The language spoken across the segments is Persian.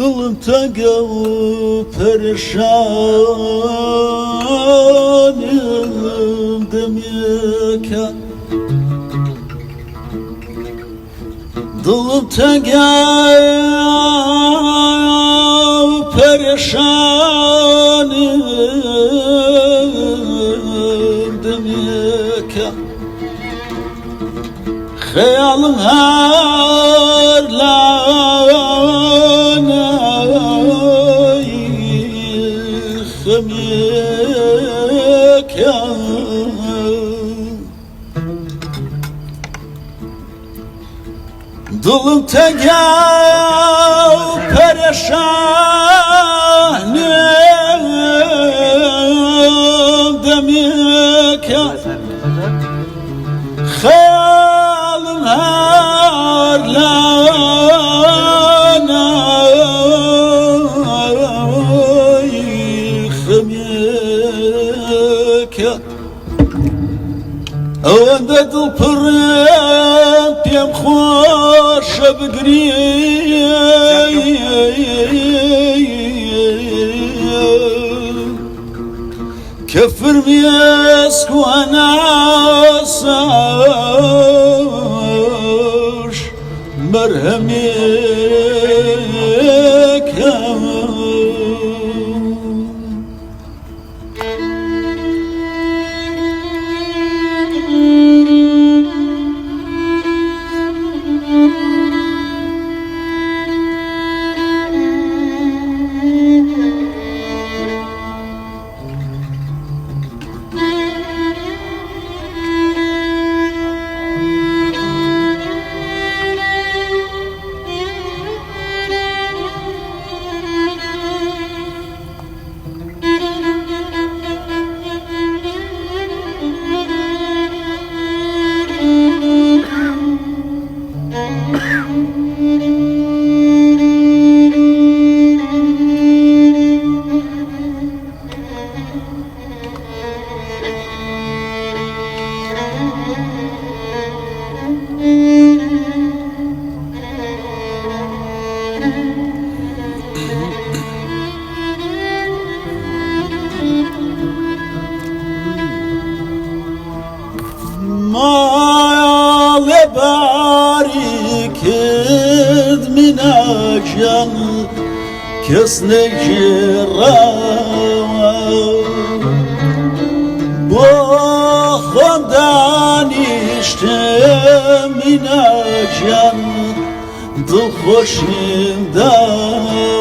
دڵم تەنگە و پەرێشانم دەمێکە دڵم تەنگە و پەرێشانم دەمێکە خەیاڵم هەر لانەی خەمێکە دڵم تەنگە و پەرێشانم دەمێکە خەیاڵم هەر لانەی خەمێکە ئەوەندە دڵپڕم پێم خۆشە بگری کە فرمێسک و ئەناسەش مەرهەمێکە ماڵێ باری کرد مناجان کەس نەگێڕاوە بۆ خۆم دانیشتم مناجان دڵخۆشیم داوە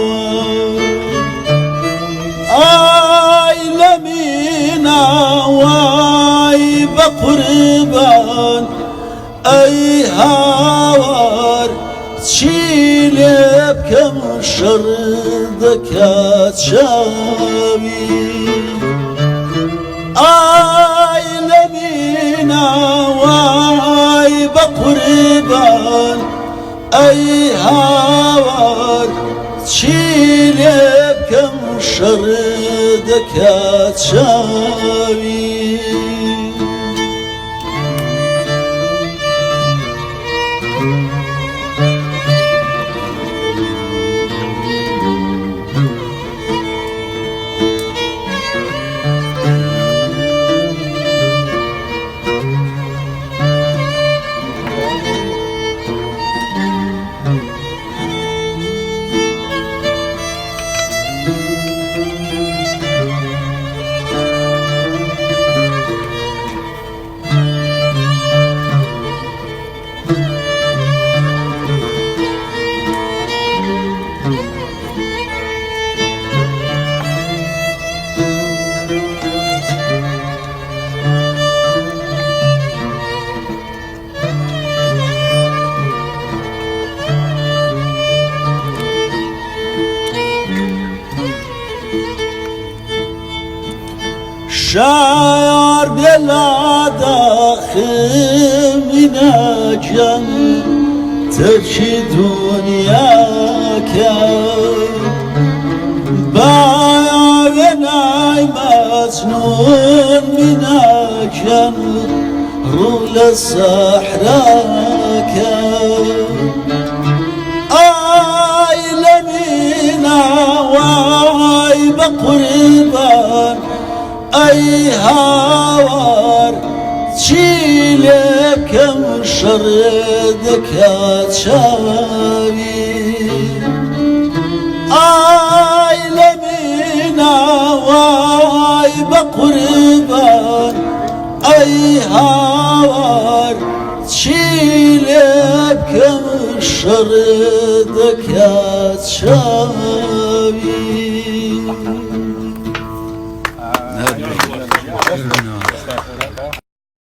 ئای لە میناوای بە قوربان ئەی هاوار چی لێ بکەم شەڕ دەکات چاوی ئای لە میناوای بە قوربان ئەی هاوار چی لێ بکەم شەڕ دەکات چاوی شار دلا داخل مناجان ترکی دنیا کرد باینای مجنون مناجان رول الصحرا کرد آی لمن واي بقربان اي هاوار تشيلك مشردك يا تشاوي اي لمينا واي بقربان اي هاوار تشيلك مشردك يا تشاوي